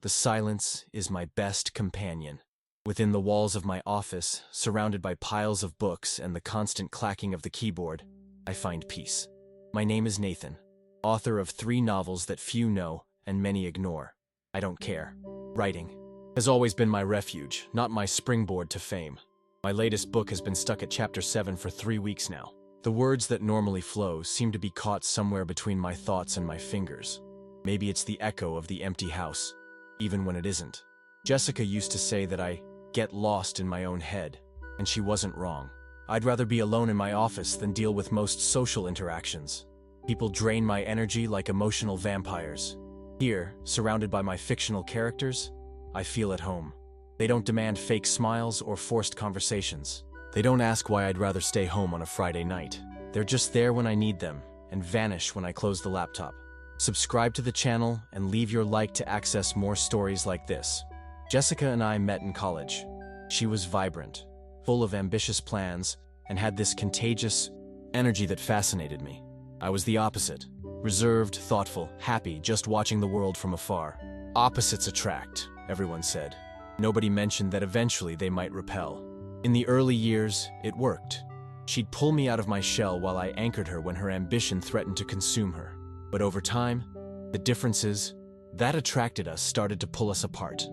The silence is my best companion. Within the walls of my office, surrounded by piles of books and the constant clacking of the keyboard, I find peace. My name is Nathan, author of 3 novels that few know and many ignore. I don't care. Writing has always been my refuge, not my springboard to fame. My latest book has been stuck at chapter 7 for 3 weeks now. The words that normally flow seem to be caught somewhere between my thoughts and my fingers. Maybe it's the echo of the empty house, even when it isn't. Jessica used to say that I get lost in my own head, and she wasn't wrong. I'd rather be alone in my office than deal with most social interactions. People drain my energy like emotional vampires. Here, surrounded by my fictional characters, I feel at home. They don't demand fake smiles or forced conversations. They don't ask why I'd rather stay home on a Friday night. They're just there when I need them and vanish when I close the laptop. Subscribe to the channel and leave your like to access more stories like this. Jessica and I met in college. She was vibrant, full of ambitious plans, and had this contagious energy that fascinated me. I was the opposite. Reserved, thoughtful, happy, just watching the world from afar. Opposites attract, everyone said. Nobody mentioned that eventually they might repel. In the early years, it worked. She'd pull me out of my shell while I anchored her when her ambition threatened to consume her. But over time, the differences that attracted us started to pull us apart.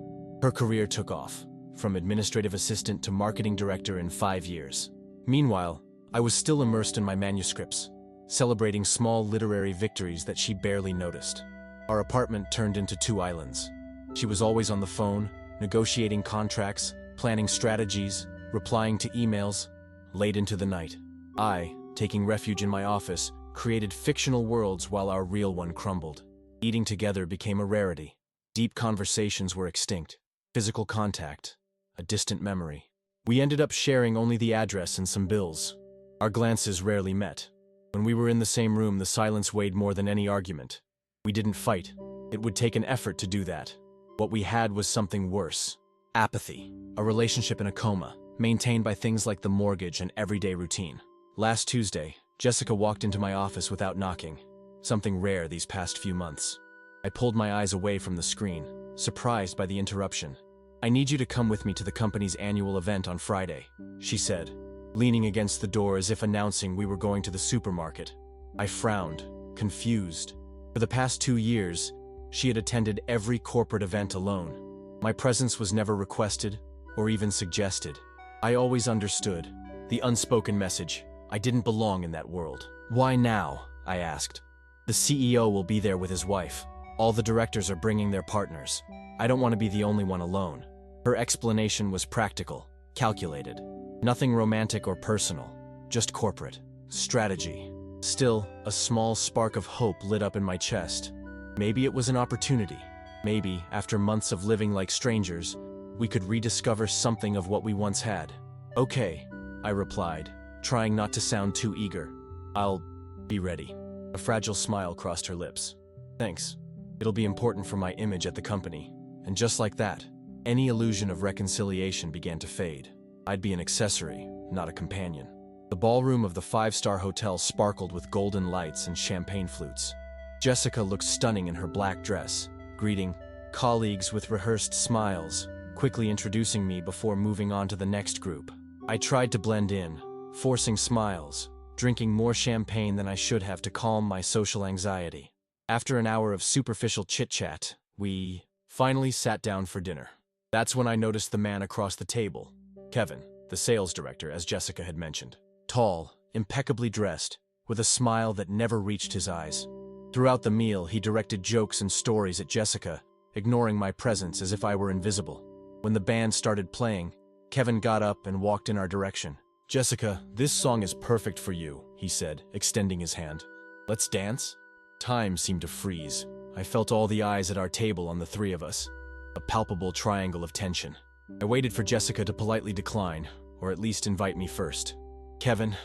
Her career took off, from administrative assistant to marketing director in 5 years. Meanwhile, I was still immersed in my manuscripts, celebrating small literary victories that she barely noticed. Our apartment turned into 2 islands. She was always on the phone, negotiating contracts, planning strategies, replying to emails, late into the night. I, taking refuge in my office, created fictional worlds while our real one crumbled. Eating together became a rarity. Deep conversations were extinct. Physical contact, a distant memory. We ended up sharing only the address and some bills. Our glances rarely met. When we were in the same room, the silence weighed more than any argument. We didn't fight. It would take an effort to do that. What we had was something worse. Apathy, a relationship in a coma, maintained by things like the mortgage and everyday routine. Last Tuesday, Jessica walked into my office without knocking, something rare these past few months. I pulled my eyes away from the screen, surprised by the interruption. "I need you to come with me to the company's annual event on Friday," she said, leaning against the door as if announcing we were going to the supermarket. I frowned, confused. For the past 2 years, she had attended every corporate event alone. My presence was never requested or even suggested. I always understood, the unspoken message, I didn't belong in that world. "Why now?" I asked. "The CEO will be there with his wife. All the directors are bringing their partners. I don't want to be the only one alone." Her explanation was practical, calculated. Nothing romantic or personal, just corporate. Strategy. Still, a small spark of hope lit up in my chest. Maybe it was an opportunity. Maybe, after months of living like strangers, we could rediscover something of what we once had. "Okay," I replied, trying not to sound too eager. "I'll be ready." A fragile smile crossed her lips. "Thanks. It'll be important for my image at the company." And just like that, any illusion of reconciliation began to fade. I'd be an accessory, not a companion. The ballroom of the 5-star hotel sparkled with golden lights and champagne flutes. Jessica looked stunning in her black dress, greeting colleagues with rehearsed smiles, quickly introducing me before moving on to the next group. I tried to blend in, forcing smiles, drinking more champagne than I should have to calm my social anxiety. After an hour of superficial chit-chat, we finally sat down for dinner. That's when I noticed the man across the table, Kevin, the sales director, as Jessica had mentioned. Tall, impeccably dressed, with a smile that never reached his eyes. Throughout the meal, he directed jokes and stories at Jessica, ignoring my presence as if I were invisible. When the band started playing, Kevin got up and walked in our direction. "Jessica, this song is perfect for you," he said, extending his hand. "Let's dance?" Time seemed to freeze. I felt all the eyes at our table on the 3 of us, a palpable triangle of tension. I waited for Jessica to politely decline, or at least invite me first. "Kevin,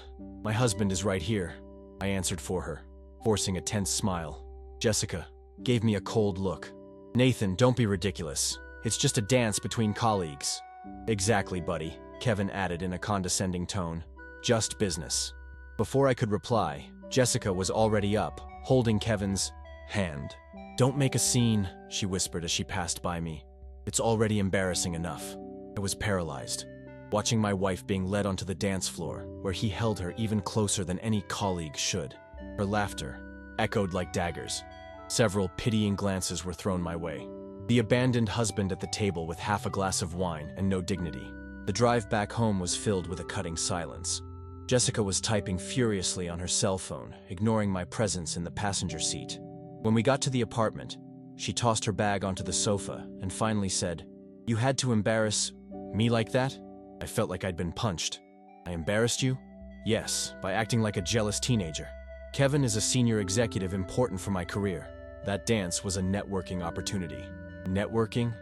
my husband is right here," I answered for her, forcing a tense smile. Jessica gave me a cold look. "Nathan, don't be ridiculous. It's just a dance between colleagues." "Exactly, buddy," Kevin added in a condescending tone. "Just business." Before I could reply, Jessica was already up, holding Kevin's hand. "Don't make a scene," she whispered as she passed by me. "It's already embarrassing enough." I was paralyzed, watching my wife being led onto the dance floor, where he held her even closer than any colleague should. Her laughter echoed like daggers. Several pitying glances were thrown my way. The abandoned husband at the table with half a glass of wine and no dignity. The drive back home was filled with a cutting silence. Jessica was typing furiously on her cell phone, ignoring my presence in the passenger seat. When we got to the apartment, she tossed her bag onto the sofa and finally said, "You had to embarrass me like that?" I felt like I'd been punched. "I embarrassed you?" "Yes, by acting like a jealous teenager. Kevin is a senior executive important for my career. That dance was a networking opportunity." "Networking?"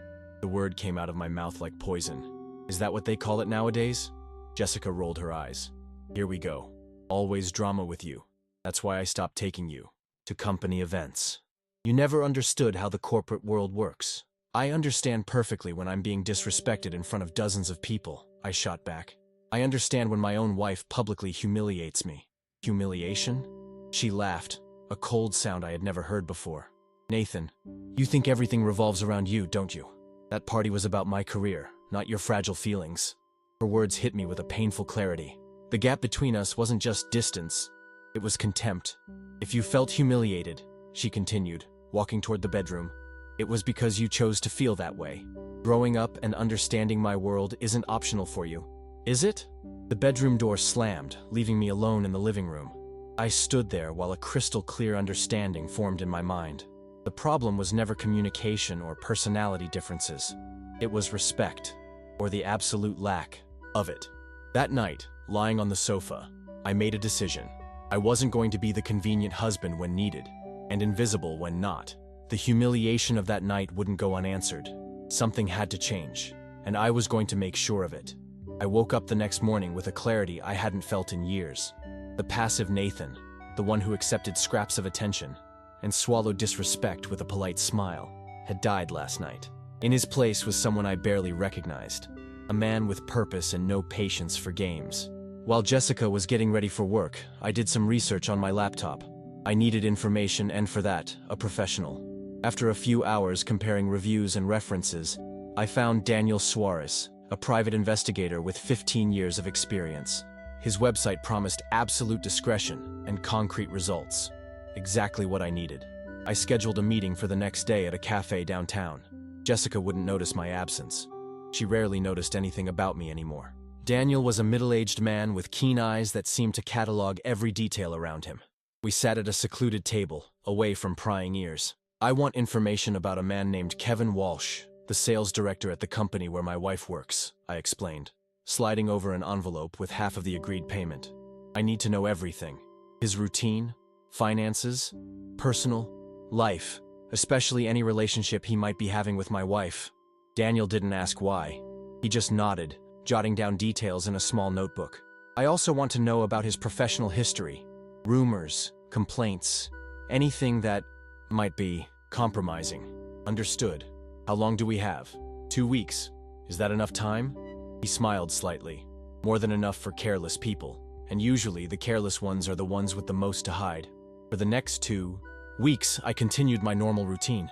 The word came out of my mouth like poison. "Is that what they call it nowadays?" Jessica rolled her eyes. "Here we go. Always drama with you. That's why I stopped taking you to company events. You never understood how the corporate world works." "I understand perfectly when I'm being disrespected in front of dozens of people," I shot back. "I understand when my own wife publicly humiliates me." "Humiliation?" She laughed, a cold sound I had never heard before. "Nathan, you think everything revolves around you, don't you? That party was about my career, not your fragile feelings." Her words hit me with a painful clarity. The gap between us wasn't just distance, it was contempt. "If you felt humiliated," she continued, walking toward the bedroom, "it was because you chose to feel that way. Growing up and understanding my world isn't optional for you, is it?" The bedroom door slammed, leaving me alone in the living room. I stood there while a crystal-clear understanding formed in my mind. The problem was never communication or personality differences. It was respect, or the absolute lack of it. That night, lying on the sofa, I made a decision. I wasn't going to be the convenient husband when needed, and invisible when not. The humiliation of that night wouldn't go unanswered. Something had to change, and I was going to make sure of it. I woke up the next morning with a clarity I hadn't felt in years. The passive Nathan, the one who accepted scraps of attention and swallowed disrespect with a polite smile, had died last night. In his place was someone I barely recognized, a man with purpose and no patience for games. While Jessica was getting ready for work, I did some research on my laptop. I needed information and for that, a professional. After a few hours comparing reviews and references, I found Daniel Suarez, a private investigator with 15 years of experience. His website promised absolute discretion and concrete results. Exactly what I needed. I scheduled a meeting for the next day at a cafe downtown. Jessica wouldn't notice my absence. She rarely noticed anything about me anymore. Daniel was a middle-aged man with keen eyes that seemed to catalog every detail around him. We sat at a secluded table, away from prying ears. "I want information about a man named Kevin Walsh, the sales director at the company where my wife works," I explained, sliding over an envelope with half of the agreed payment. "I need to know everything. His routine, finances, personal life, especially any relationship he might be having with my wife." Daniel didn't ask why. He just nodded, jotting down details in a small notebook. "I also want to know about his professional history, rumors, complaints, anything that might be compromising." "Understood. How long do we have?" 2 weeks. "Is that enough time?" He smiled slightly. "More than enough for careless people, and usually the careless ones are the ones with the most to hide." For the next 2 weeks, I continued my normal routine.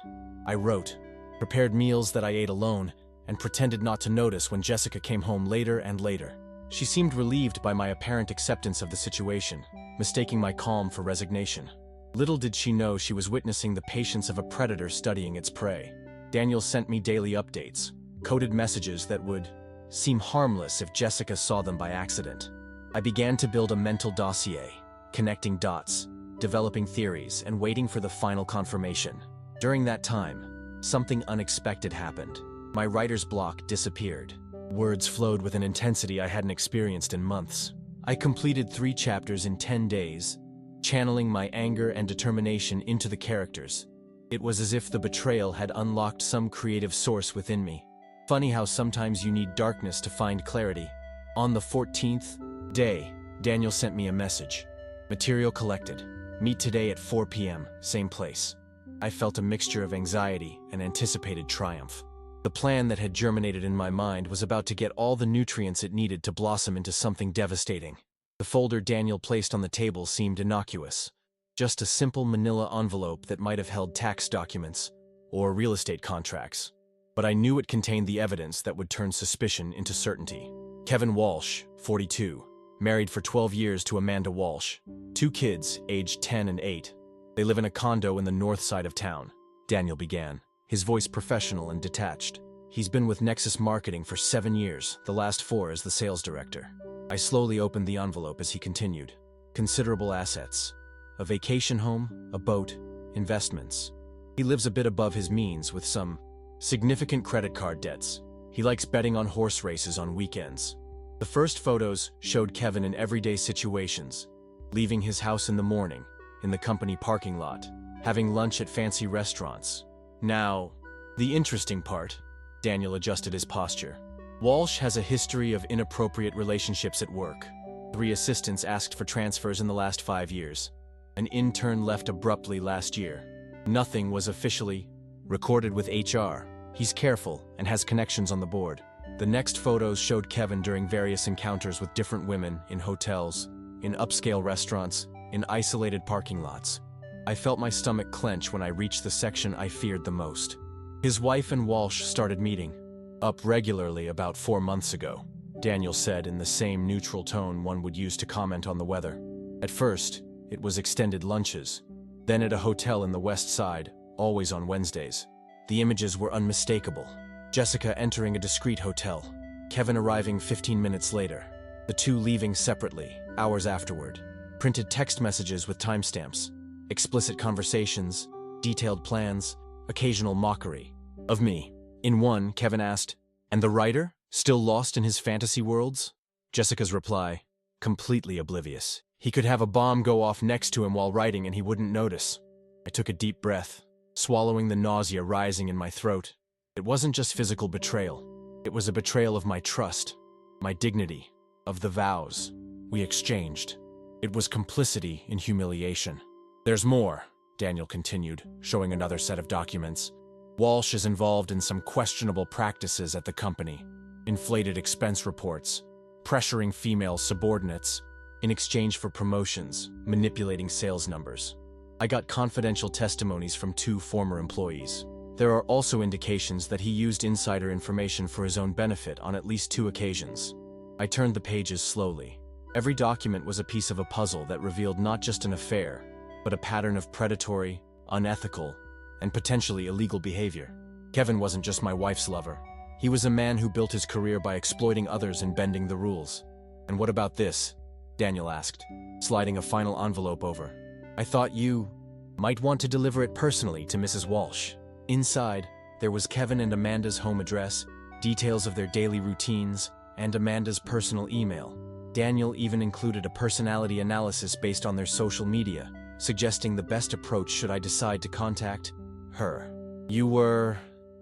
I wrote, prepared meals that I ate alone, and pretended not to notice when Jessica came home later and later. She seemed relieved by my apparent acceptance of the situation, mistaking my calm for resignation. Little did she know she was witnessing the patience of a predator studying its prey. Daniel sent me daily updates, coded messages that would seem harmless if Jessica saw them by accident. I began to build a mental dossier, connecting dots, developing theories, and waiting for the final confirmation. During that time, something unexpected happened. My writer's block disappeared. Words flowed with an intensity I hadn't experienced in months. I completed 3 chapters in 10 days, channeling my anger and determination into the characters. It was as if the betrayal had unlocked some creative source within me. Funny how sometimes you need darkness to find clarity. On the 14th day, Daniel sent me a message. "Material collected. Meet today at 4 p.m., same place." I felt a mixture of anxiety and anticipated triumph. The plan that had germinated in my mind was about to get all the nutrients it needed to blossom into something devastating. The folder Daniel placed on the table seemed innocuous. Just a simple manila envelope that might have held tax documents or real estate contracts. But I knew it contained the evidence that would turn suspicion into certainty. Kevin Walsh, 42, married for 12 years to Amanda Walsh. 2 kids, aged 10 and 8. They live in a condo in the north side of town. Daniel began, his voice professional and detached. He's been with Nexus Marketing for 7 years, the last 4 as the sales director. I slowly opened the envelope as he continued. Considerable assets. A vacation home, a boat, investments. He lives a bit above his means with some significant credit card debts. He likes betting on horse races on weekends. The first photos showed Kevin in everyday situations, leaving his house in the morning, in the company parking lot, having lunch at fancy restaurants. Now, the interesting part, Daniel adjusted his posture. Walsh has a history of inappropriate relationships at work. 3 assistants asked for transfers in the last 5 years. An intern left abruptly last year. Nothing was officially recorded with HR. He's careful and has connections on the board. The next photos showed Kevin during various encounters with different women in hotels, in upscale restaurants, in isolated parking lots. I felt my stomach clench when I reached the section I feared the most. His wife and Walsh started meeting up regularly about 4 months ago, Daniel said in the same neutral tone one would use to comment on the weather. At first, it was extended lunches, then at a hotel in the West Side, always on Wednesdays. The images were unmistakable. Jessica entering a discreet hotel, Kevin arriving 15 minutes later, the 2 leaving separately, hours afterward. Printed text messages with timestamps, explicit conversations, detailed plans, occasional mockery. Of me. In one, Kevin asked, "And the writer? Still lost in his fantasy worlds?" Jessica's reply, completely oblivious. He could have a bomb go off next to him while writing and he wouldn't notice. I took a deep breath, swallowing the nausea rising in my throat. It wasn't just physical betrayal. It was a betrayal of my trust, my dignity, of the vows we exchanged. It was complicity in humiliation. "There's more," Daniel continued, showing another set of documents. "Walsh is involved in some questionable practices at the company. Inflated expense reports, pressuring female subordinates, in exchange for promotions, manipulating sales numbers. I got confidential testimonies from 2 former employees. There are also indications that he used insider information for his own benefit on at least 2 occasions." I turned the pages slowly. Every document was a piece of a puzzle that revealed not just an affair, but a pattern of predatory, unethical, and potentially illegal behavior. Kevin wasn't just my wife's lover. He was a man who built his career by exploiting others and bending the rules. "And what about this?" Daniel asked, sliding a final envelope over. "I thought you might want to deliver it personally to Mrs. Walsh." Inside, there was Kevin and Amanda's home address, details of their daily routines, and Amanda's personal email. Daniel even included a personality analysis based on their social media, suggesting the best approach should I decide to contact her. "You were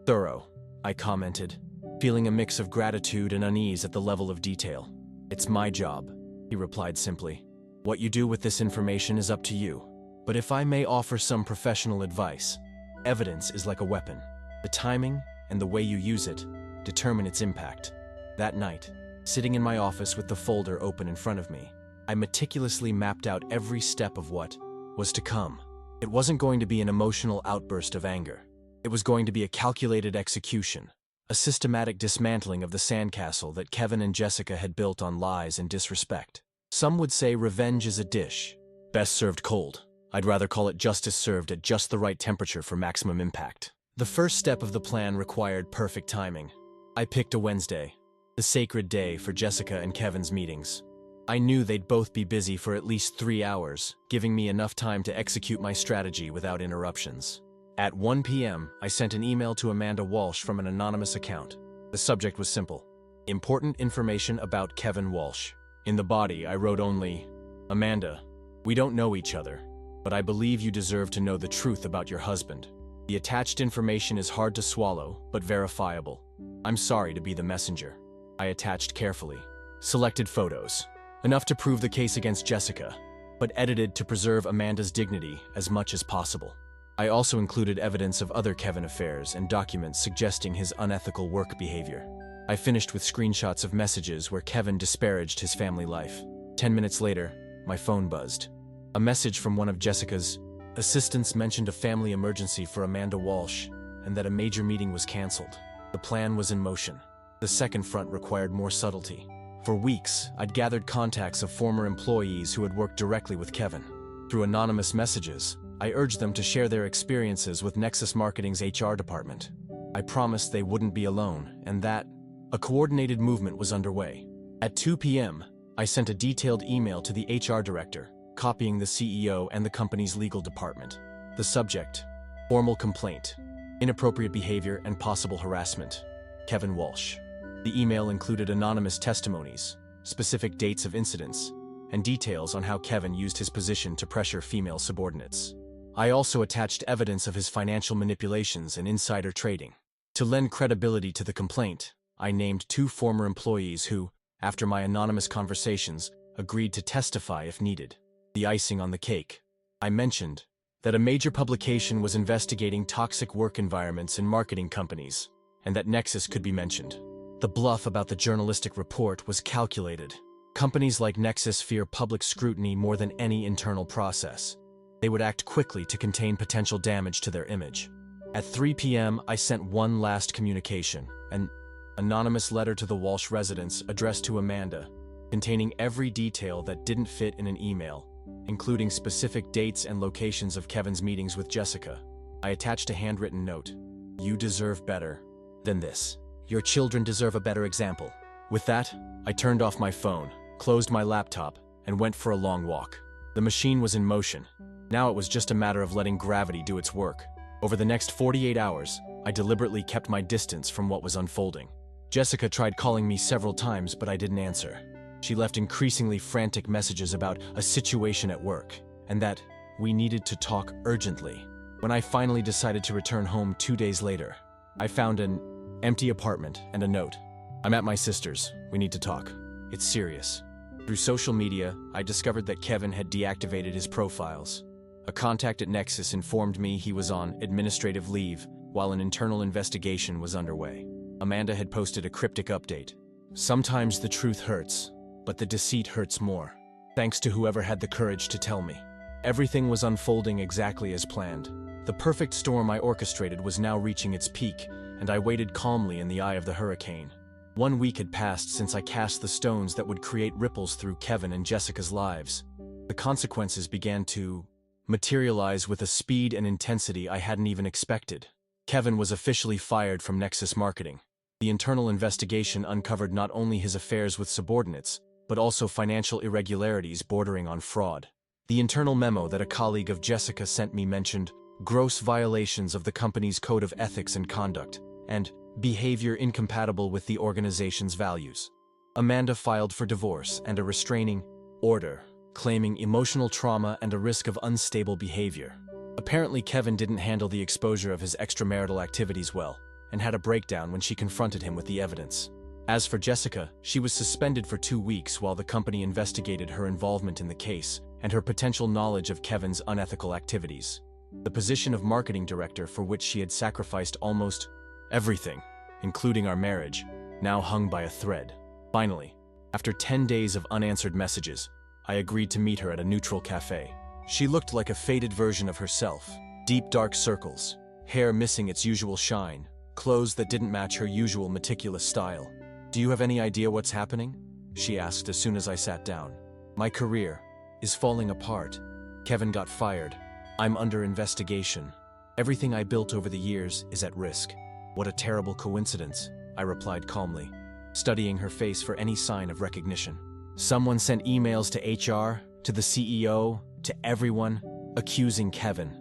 thorough," I commented, feeling a mix of gratitude and unease at the level of detail. "It's my job," he replied simply. "What you do with this information is up to you. But if I may offer some professional advice, evidence is like a weapon. The timing and the way you use it determine its impact." That night, sitting in my office with the folder open in front of me, I meticulously mapped out every step of what was to come. It wasn't going to be an emotional outburst of anger. It was going to be a calculated execution, a systematic dismantling of the sandcastle that Kevin and Jessica had built on lies and disrespect. Some would say revenge is a dish, best served cold. I'd rather call it justice served at just the right temperature for maximum impact. The first step of the plan required perfect timing. I picked a Wednesday, the sacred day for Jessica and Kevin's meetings. I knew they'd both be busy for at least 3 hours, giving me enough time to execute my strategy without interruptions. At 1 p.m., I sent an email to Amanda Walsh from an anonymous account. The subject was simple: important information about Kevin Walsh. In the body, I wrote only, "Amanda, we don't know each other, but I believe you deserve to know the truth about your husband. The attached information is hard to swallow, but verifiable. I'm sorry to be the messenger." I attached carefully. Selected photos, enough to prove the case against Jessica, but edited to preserve Amanda's dignity as much as possible. I also included evidence of other Kevin affairs and documents suggesting his unethical work behavior. I finished with screenshots of messages where Kevin disparaged his family life. 10 minutes later, my phone buzzed. A message from one of Jessica's assistants mentioned a family emergency for Amanda Walsh and that a major meeting was canceled. The plan was in motion. The second front required more subtlety. For weeks, I'd gathered contacts of former employees who had worked directly with Kevin. Through anonymous messages, I urged them to share their experiences with Nexus Marketing's HR department. I promised they wouldn't be alone and that a coordinated movement was underway. At 2 p.m., I sent a detailed email to the HR director, copying the CEO and the company's legal department. The subject: formal complaint, inappropriate behavior and possible harassment. Kevin Walsh. The email included anonymous testimonies, specific dates of incidents, and details on how Kevin used his position to pressure female subordinates. I also attached evidence of his financial manipulations and insider trading. To lend credibility to the complaint, I named 2 former employees who, after my anonymous conversations, agreed to testify if needed. The icing on the cake. I mentioned that a major publication was investigating toxic work environments in marketing companies, and that Nexus could be mentioned. The bluff about the journalistic report was calculated. Companies like Nexus fear public scrutiny more than any internal process. They would act quickly to contain potential damage to their image. At 3 p.m., I sent one last communication, an anonymous letter to the Walsh residence addressed to Amanda, containing every detail that didn't fit in an email, including specific dates and locations of Kevin's meetings with Jessica. I attached a handwritten note. "You deserve better than this. Your children deserve a better example." With that, I turned off my phone, closed my laptop, and went for a long walk. The machine was in motion. Now it was just a matter of letting gravity do its work. Over the next 48 hours, I deliberately kept my distance from what was unfolding. Jessica tried calling me several times, but I didn't answer. She left increasingly frantic messages about a situation at work, and that we needed to talk urgently. When I finally decided to return home 2 days later, I found an empty apartment and a note. "I'm at my sister's. We need to talk. It's serious." Through social media, I discovered that Kevin had deactivated his profiles. A contact at Nexus informed me he was on administrative leave while an internal investigation was underway. Amanda had posted a cryptic update. "Sometimes the truth hurts, but the deceit hurts more. Thanks to whoever had the courage to tell me." Everything was unfolding exactly as planned. The perfect storm I orchestrated was now reaching its peak, and I waited calmly in the eye of the hurricane. 1 week had passed since I cast the stones that would create ripples through Kevin and Jessica's lives. The consequences began to materialize with a speed and intensity I hadn't even expected. Kevin was officially fired from Nexus Marketing. The internal investigation uncovered not only his affairs with subordinates, but also financial irregularities bordering on fraud. The internal memo that a colleague of Jessica sent me mentioned gross violations of the company's code of ethics and conduct, and behavior incompatible with the organization's values. Amanda filed for divorce and a restraining order, claiming emotional trauma and a risk of unstable behavior. Apparently, Kevin didn't handle the exposure of his extramarital activities well, and had a breakdown when she confronted him with the evidence. As for Jessica, she was suspended for 2 weeks while the company investigated her involvement in the case and her potential knowledge of Kevin's unethical activities. The position of marketing director, for which she had sacrificed almost everything, including our marriage, now hung by a thread. Finally, after 10 days of unanswered messages, I agreed to meet her at a neutral cafe. She looked like a faded version of herself. Deep dark circles, hair missing its usual shine, clothes that didn't match her usual meticulous style. "Do you have any idea what's happening?" she asked as soon as I sat down. "My career is falling apart. Kevin got fired. I'm under investigation. Everything I built over the years is at risk." "What a terrible coincidence," I replied calmly, studying her face for any sign of recognition. "Someone sent emails to HR, to the CEO, to everyone, accusing Kevin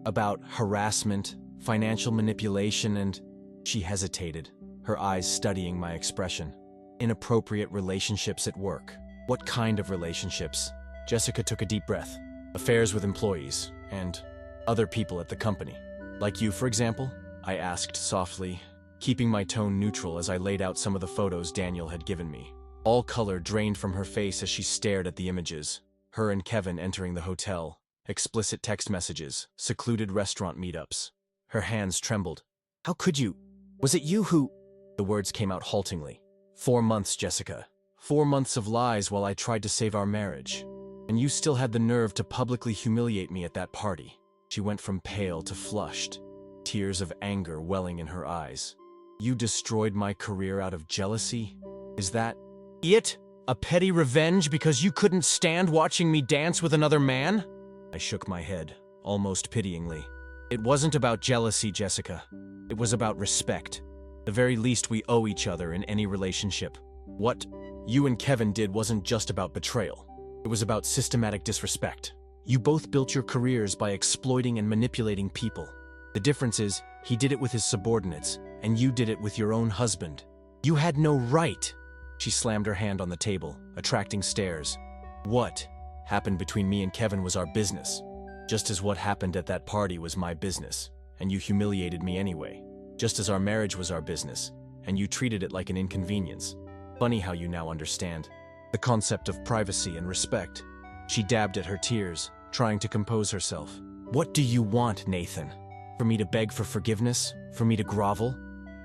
about harassment, financial manipulation, and..." She hesitated, her eyes studying my expression. "Inappropriate relationships at work." "What kind of relationships?" Jessica took a deep breath. "Affairs with employees, and other people at the company." "Like you, for example?" I asked softly, keeping my tone neutral as I laid out some of the photos Daniel had given me. All color drained from her face as she stared at the images. Her and Kevin entering the hotel, explicit text messages, secluded restaurant meetups. Her hands trembled. "How could you? Was it you who..." The words came out haltingly. 4 months, Jessica. 4 months of lies while I tried to save our marriage. And you still had the nerve to publicly humiliate me at that party. She went from pale to flushed, tears of anger welling in her eyes. You destroyed my career out of jealousy? Is that it? A petty revenge because you couldn't stand watching me dance with another man? I shook my head, almost pityingly. It wasn't about jealousy, Jessica. It was about respect. The very least we owe each other in any relationship. What you and Kevin did wasn't just about betrayal. It was about systematic disrespect. You both built your careers by exploiting and manipulating people. The difference is, he did it with his subordinates, and you did it with your own husband. You had no right. She slammed her hand on the table, attracting stares. What happened between me and Kevin was our business, just as what happened at that party was my business, and you humiliated me anyway, just as our marriage was our business, and you treated it like an inconvenience. Funny how you now understand the concept of privacy and respect. She dabbed at her tears, trying to compose herself. What do you want, Nathan? For me to beg for forgiveness? For me to grovel?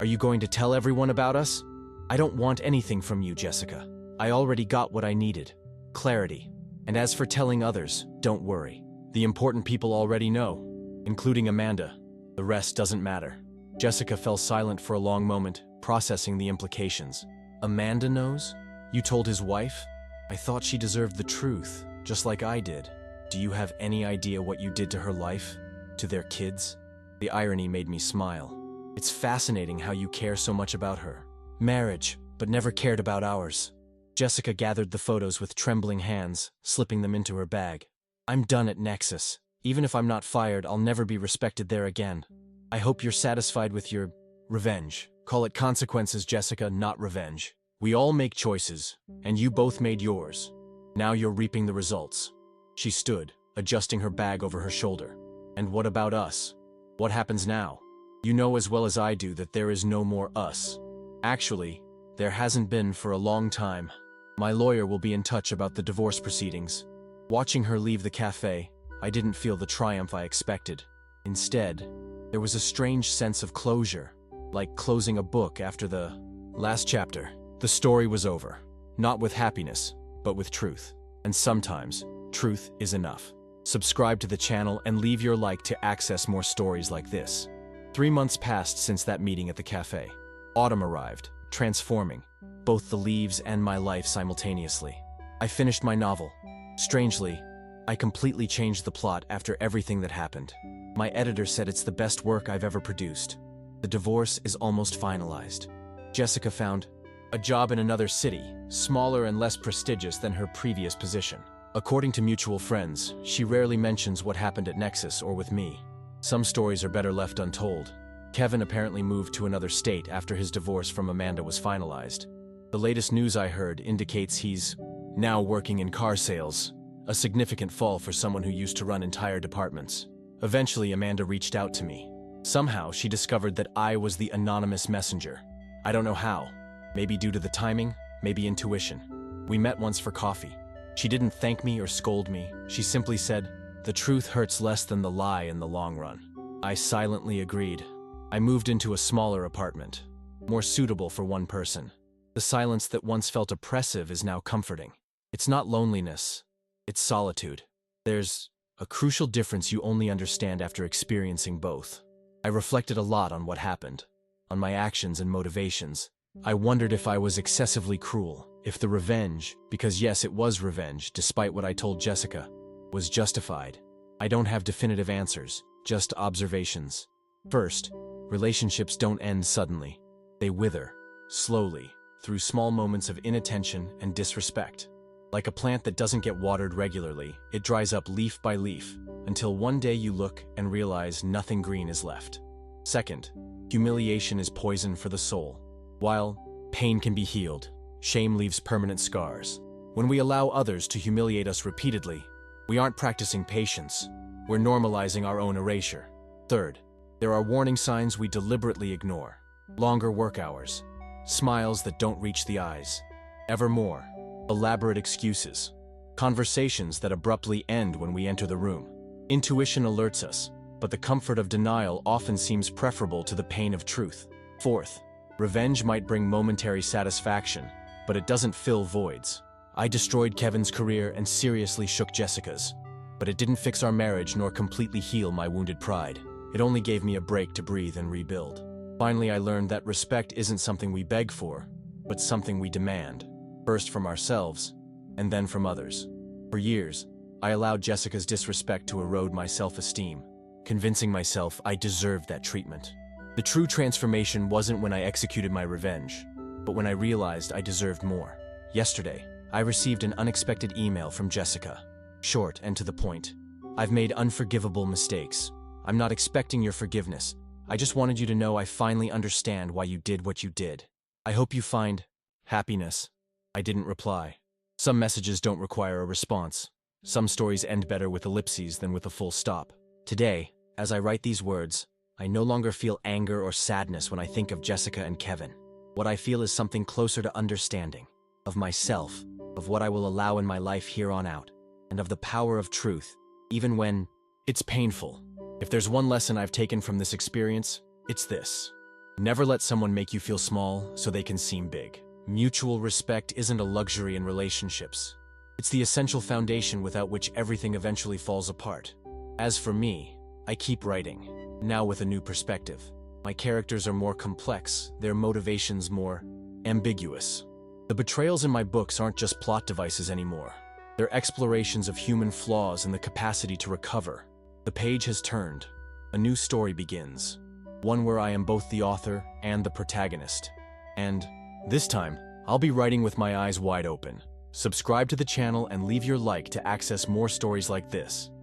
Are you going to tell everyone about us? I don't want anything from you, Jessica. I already got what I needed. Clarity. And as for telling others, don't worry. The important people already know, including Amanda. The rest doesn't matter. Jessica fell silent for a long moment, processing the implications. Amanda knows? You told his wife? I thought she deserved the truth, just like I did. Do you have any idea what you did to her life? To their kids? The irony made me smile. It's fascinating how you care so much about her. Marriage, but never cared about ours. Jessica gathered the photos with trembling hands, slipping them into her bag. I'm done at Nexus. Even if I'm not fired, I'll never be respected there again. I hope you're satisfied with your revenge. Call it consequences, Jessica, not revenge. We all make choices, and you both made yours. Now you're reaping the results. She stood, adjusting her bag over her shoulder. And what about us? What happens now? You know as well as I do that there is no more us. Actually, there hasn't been for a long time. My lawyer will be in touch about the divorce proceedings. Watching her leave the cafe, I didn't feel the triumph I expected. Instead, there was a strange sense of closure, like closing a book after the last chapter. The story was over, not with happiness, but with truth. And sometimes, truth is enough. Subscribe to the channel and leave your like to access more stories like this. 3 months passed since that meeting at the cafe. Autumn arrived, transforming both the leaves and my life simultaneously. I finished my novel. Strangely, I completely changed the plot after everything that happened. My editor said it's the best work I've ever produced. The divorce is almost finalized. Jessica found a job in another city, smaller and less prestigious than her previous position. According to mutual friends, she rarely mentions what happened at Nexus or with me. Some stories are better left untold. Kevin apparently moved to another state after his divorce from Amanda was finalized. The latest news I heard indicates he's now working in car sales, a significant fall for someone who used to run entire departments. Eventually, Amanda reached out to me. Somehow, she discovered that I was the anonymous messenger. I don't know how. Maybe due to the timing, maybe intuition. We met once for coffee. She didn't thank me or scold me. She simply said, "The truth hurts less than the lie in the long run." I silently agreed. I moved into a smaller apartment, more suitable for one person. The silence that once felt oppressive is now comforting. It's not loneliness, it's solitude. There's a crucial difference you only understand after experiencing both. I reflected a lot on what happened, on my actions and motivations. I wondered if I was excessively cruel, if the revenge, because yes, it was revenge, despite what I told Jessica, was justified. I don't have definitive answers, just observations. First, relationships don't end suddenly. They wither, slowly, through small moments of inattention and disrespect. Like a plant that doesn't get watered regularly, it dries up leaf by leaf, until one day you look and realize nothing green is left. Second, humiliation is poison for the soul. While pain can be healed, shame leaves permanent scars. When we allow others to humiliate us repeatedly, we aren't practicing patience. We're normalizing our own erasure. Third, there are warning signs we deliberately ignore. Longer work hours, smiles that don't reach the eyes, ever more, elaborate excuses, conversations that abruptly end when we enter the room. Intuition alerts us, but the comfort of denial often seems preferable to the pain of truth. Fourth, revenge might bring momentary satisfaction, but it doesn't fill voids. I destroyed Kevin's career and seriously shook Jessica's. But it didn't fix our marriage nor completely heal my wounded pride. It only gave me a break to breathe and rebuild. Finally, I learned that respect isn't something we beg for, but something we demand, first from ourselves, and then from others. For years, I allowed Jessica's disrespect to erode my self-esteem, convincing myself I deserved that treatment. The true transformation wasn't when I executed my revenge, but when I realized I deserved more. Yesterday, I received an unexpected email from Jessica. Short and to the point. I've made unforgivable mistakes. I'm not expecting your forgiveness. I just wanted you to know I finally understand why you did what you did. I hope you find happiness. I didn't reply. Some messages don't require a response. Some stories end better with ellipses than with a full stop. Today, as I write these words, I no longer feel anger or sadness when I think of Jessica and Kevin. What I feel is something closer to understanding, of myself, of what I will allow in my life here on out, and of the power of truth, even when it's painful. If there's one lesson I've taken from this experience, it's this. Never let someone make you feel small so they can seem big. Mutual respect isn't a luxury in relationships. It's the essential foundation without which everything eventually falls apart. As for me, I keep writing, now with a new perspective. My characters are more complex, their motivations more ambiguous. The betrayals in my books aren't just plot devices anymore. They're explorations of human flaws and the capacity to recover. The page has turned. A new story begins. One where I am both the author and the protagonist. And this time, I'll be writing with my eyes wide open. Subscribe to the channel and leave your like to access more stories like this.